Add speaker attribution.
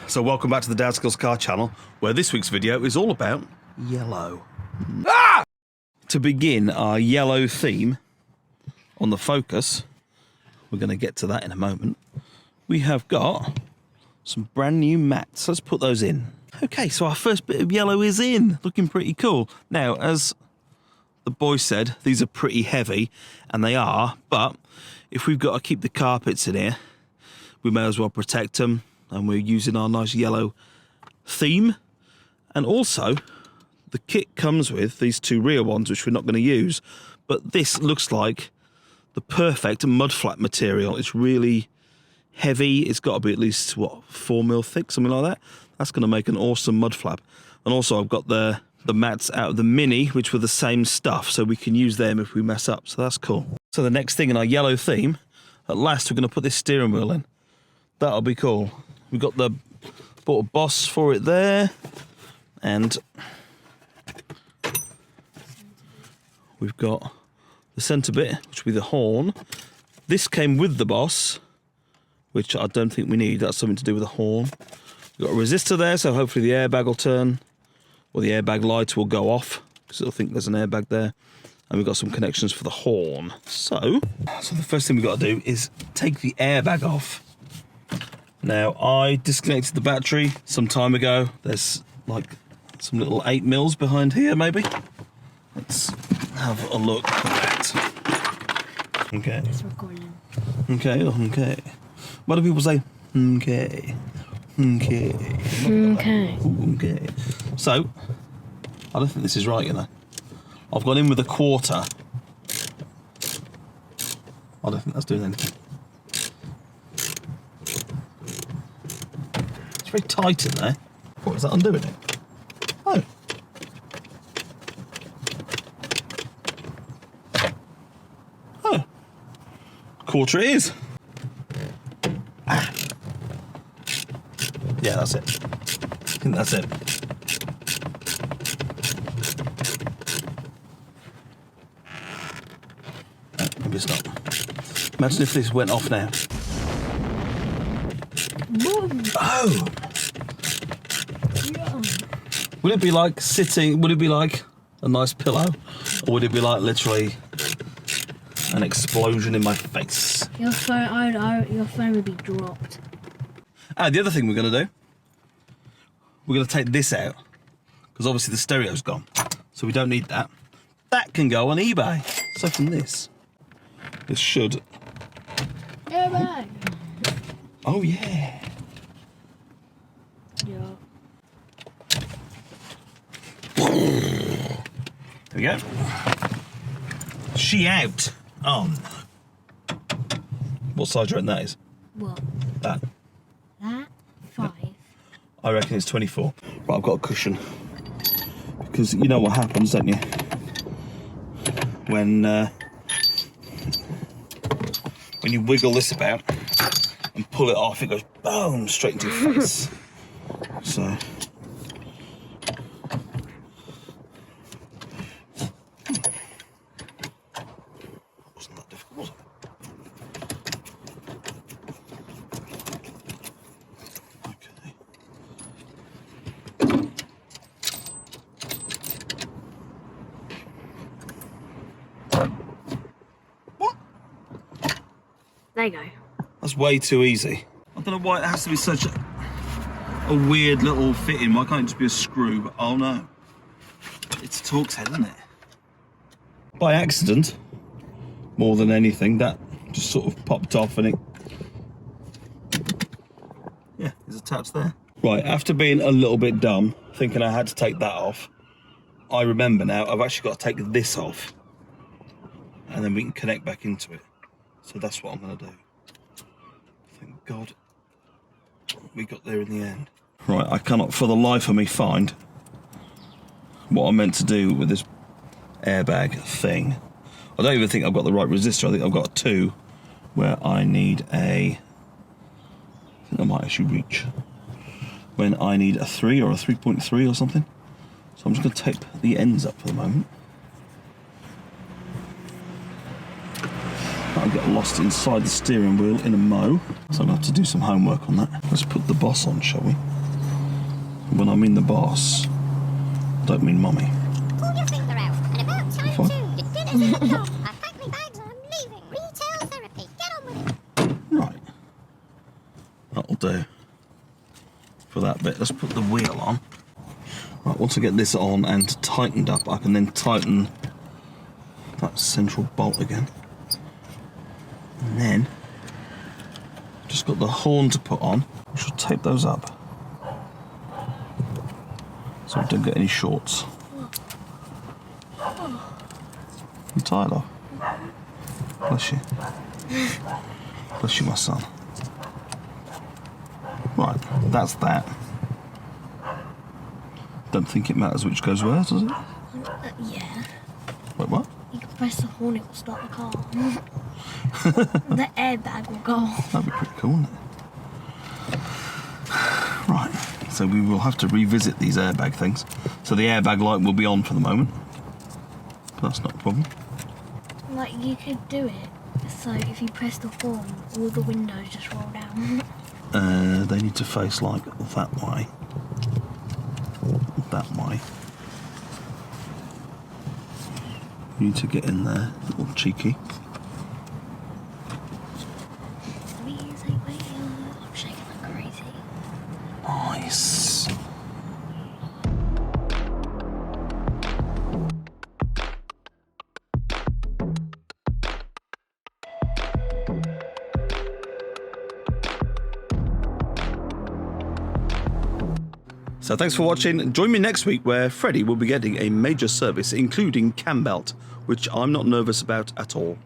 Speaker 1: So welcome back to the Dadskillz car channel, where this week's video is all about yellow. Ah! To begin our yellow theme on the Focus, we're going to get to that in a moment, we have got some brand new mats. Let's put those in. Okay, so our first bit of yellow is in, looking pretty cool. Now, as the boy said, these are pretty heavy, and they are, but if we've got to keep the carpets in here, we may as well protect them. And we're using our nice yellow theme. And also, the kit comes with these two rear ones, which we're not going to use. But this looks like the perfect mud flap material. It's really heavy. It's got to be at least, what, 4mm thick, something like that. That's going to make an awesome mud flap. And also, I've got the mats out of the Mini, which were the same stuff, so we can use them if we mess up. So that's cool. So the next thing in our yellow theme, at last, we're going to put this steering wheel in. That'll be cool. We've got bought a Boss for it there, and we've got the centre bit, which will be the horn. This came with the Boss, which I don't think we need. That's something to do with the horn. We've got a resistor there, so hopefully the airbag will turn, or the airbag lights will go off, because it'll think there's an airbag there. And we've got some connections for the horn. So the first thing we've got to do is take the airbag off. Now, I disconnected the battery some time ago. There's like some little 8mm behind here, maybe. Let's have a look at that. Okay.
Speaker 2: It's recording.
Speaker 1: Okay. What do people say? Okay. Okay. So, I don't think this is right, you know. I've gone in with a 1/4. I don't think that's doing anything. It's very tight in there. What is that undoing it? Oh. Oh. 1/4 it is. Ah. Yeah, that's it. I think that's it. Oh, maybe it's not. Imagine if this went off now. Oh!
Speaker 2: Yeah.
Speaker 1: Would it be like sitting, would it be like a nice pillow? Or would it be like literally an explosion in my face?
Speaker 2: Your phone would be dropped.
Speaker 1: And the other thing we're going to do, we're going to take this out, because obviously the stereo's gone, so we don't need that. That can go on eBay. So from this should...
Speaker 2: Airbag!
Speaker 1: Oh yeah.
Speaker 2: Yeah.
Speaker 1: There we go. She out. Oh no. What size do you reckon that is?
Speaker 2: What?
Speaker 1: That.
Speaker 2: That? 5.
Speaker 1: I reckon it's 24. But I've got a cushion. Because you know what happens, don't you? When you wiggle this about and pull it off, it goes boom straight into your face. So wasn't that difficult, was it? Okay. What?
Speaker 2: There you go.
Speaker 1: That's way too easy. I don't know why it has to be such a weird little fitting. Why can't it just be a screw? But oh no. It's a Torx head, isn't it? By accident, more than anything, that just sort of popped off and it... Yeah, there's attached there. Right, after being a little bit dumb, thinking I had to take that off, I remember now I've actually got to take this off. And then we can connect back into it. So that's what I'm going to do. Thank God we got there in the end. Right, I cannot for the life of me find what I'm meant to do with this airbag thing. I don't even think I've got the right resistor. I think I've got 2 where I need a... I think I might actually reach. When I need a 3 or a 3.3 or something. So I'm just going to tape the ends up for the moment. I'll get lost inside the steering wheel in a mo. So I'm going to have to do some homework on that. Let's put the Boss on, shall we? When I mean the boss, I don't mean mummy.
Speaker 3: Pull your finger out, and about time
Speaker 1: Fine.
Speaker 3: too. Your dinner's in the door. I've packed my bags and I'm leaving. Retail therapy. Get on with it.
Speaker 1: Right. That'll do. For that bit, let's put the wheel on. Right, once I get this on and tightened up, I can then tighten that central bolt again. And then, just got the horn to put on. I shall tape those up, so I don't get any shorts. You tired of? Bless you. Bless you, my son. Right, that's that. Don't think it matters which goes where, does it?
Speaker 2: Yeah.
Speaker 1: Wait, what?
Speaker 2: You can press the horn, it will start the car. The airbag will go.
Speaker 1: That'd be pretty cool, wouldn't it? Right, so we will have to revisit these airbag things. So the airbag light will be on for the moment. But that's not a problem.
Speaker 2: Like, you could do it, so if you press the horn, all the windows just roll down.
Speaker 1: They need to face like that way. That way. You need to get in there, little cheeky.
Speaker 2: I'm shaking like crazy.
Speaker 1: Nice. So thanks for watching. Join me next week where Freddy will be getting a major service, including cam belt, which I'm not nervous about at all.